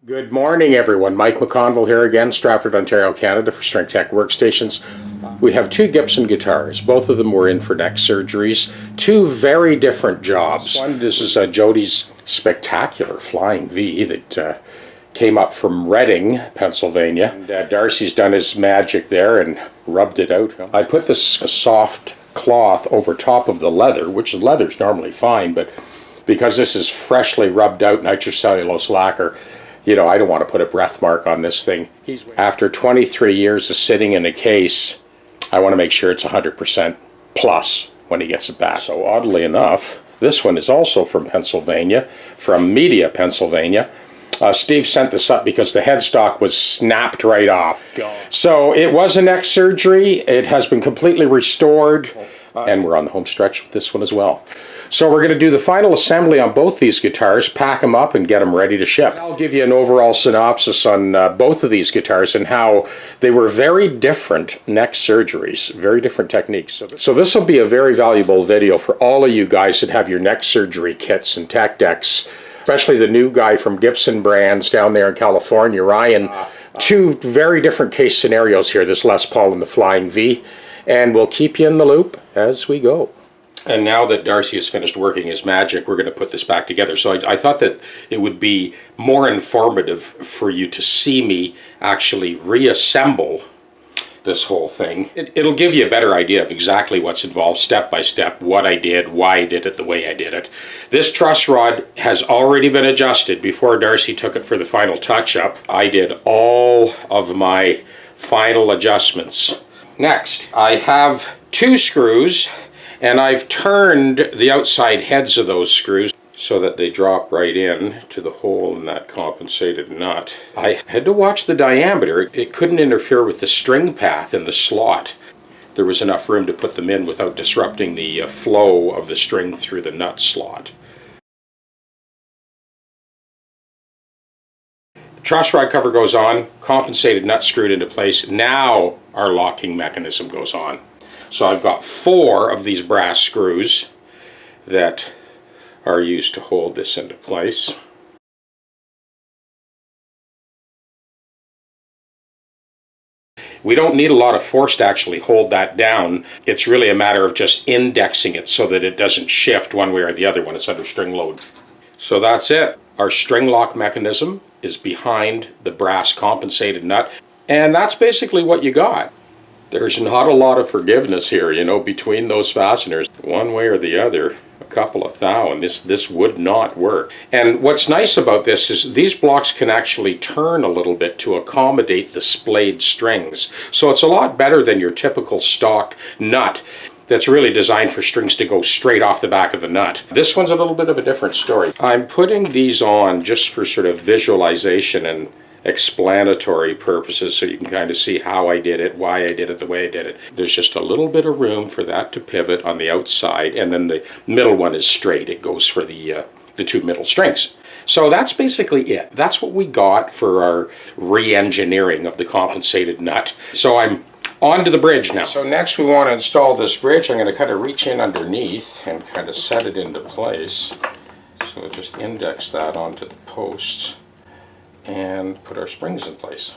Good morning, everyone. Mike McConville here again, Stratford, Ontario, Canada for Strength Tech Workstations. We have two Gibson guitars. Both of them were in for neck surgeries. Two very different jobs. This is Jody's spectacular Flying V that came up from Reading, Pennsylvania. And Darcy's done his magic there and rubbed it out. I put this soft cloth over top of the leather, which leather's normally fine, but because this is freshly rubbed out nitrocellulose lacquer, you know, I don't want to put a breath mark on this thing. After 23 years of sitting in a case, I want to make sure it's 100% plus when he gets it back. So oddly enough, this one is also from Pennsylvania, from Media, Pennsylvania. Steve sent this up because the headstock was snapped right off. So it was a neck surgery. It has been completely restored, and we're on the home stretch with this one as well. So we're going to do the final assembly on both these guitars, pack them up and get them ready to ship. I'll give you an overall synopsis on both of these guitars and how they were very different neck surgeries, very different techniques. So this will be a very valuable video for all of you guys that have your neck surgery kits and TechDecks, especially the new guy from Gibson Brands down there in California, Ryan. Two very different case scenarios here, this Les Paul and the Flying V, and we'll keep you in the loop as we go. And now that Darcy has finished working his magic, we're going to put this back together. So I thought that it would be more informative for you to see me actually reassemble this whole thing. It'll give you a better idea of exactly what's involved step by step, what I did, why I did it the way I did it. This truss rod has already been adjusted before Darcy took it for the final touch-up. I did all of my final adjustments. Next, I have two screws, and I've turned the outside heads of those screws so that they drop right in to the hole in that compensated nut. I had to watch the diameter. It couldn't interfere with the string path in the slot. There was enough room to put them in without disrupting the flow of the string through the nut slot. The truss rod cover goes on, compensated nut screwed into place. Now our locking mechanism goes on. So I've got 4 of these brass screws that are used to hold this into place. We don't need a lot of force to actually hold that down. It's really a matter of just indexing it so that it doesn't shift one way or the other when it's under string load. So that's it. Our string lock mechanism is behind the brass compensated nut, and that's basically what you got. There's not a lot of forgiveness here, you know, between those fasteners. One way or the other, a couple of thou, and this would not work. And what's nice about this is these blocks can actually turn a little bit to accommodate the splayed strings. So it's a lot better than your typical stock nut that's really designed for strings to go straight off the back of the nut. This one's a little bit of a different story. I'm putting these on just for sort of visualization and explanatory purposes, so you can kind of see how I did it, why I did it the way I did it. There's just a little bit of room for that to pivot on the outside, and then the middle one is straight. It goes for the 2 middle strings. So that's basically it. That's what we got for our re-engineering of the compensated nut. So I'm on to the bridge now. So next we want to install this bridge. I'm going to kind of reach in underneath and kind of set it into place. So we'll just index that onto the posts and put our springs in place.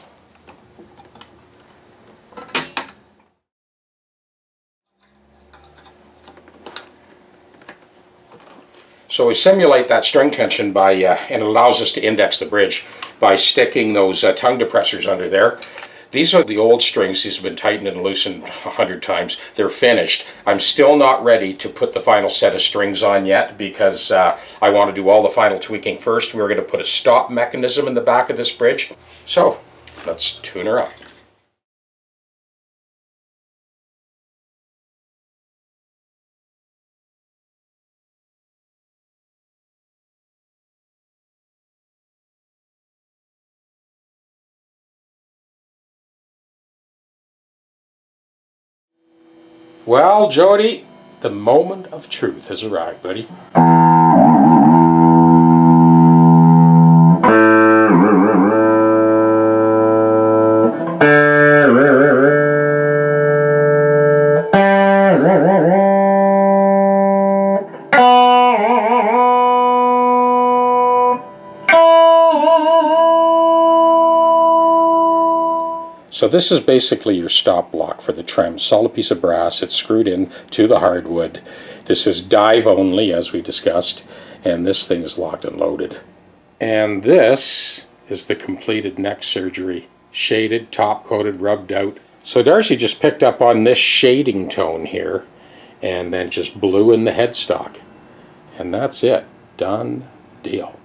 So we simulate that string tension by, and it allows us to index the bridge by sticking those tongue depressors under there. These are the old strings. These have been tightened and loosened 100 times. They're finished. I'm still not ready to put the final set of strings on yet because I want to do all the final tweaking first. We're going to put a stop mechanism in the back of this bridge. So let's tune her up. Well, Jody, the moment of truth has arrived, buddy. So this is basically your stop block for the trem. Solid piece of brass. It's screwed in to the hardwood. This is dive only, as we discussed, and this thing is locked and loaded. And this is the completed neck surgery. Shaded, top coated, rubbed out. So Darcy just picked up on this shading tone here and then just blew in the headstock. And that's it. Done deal.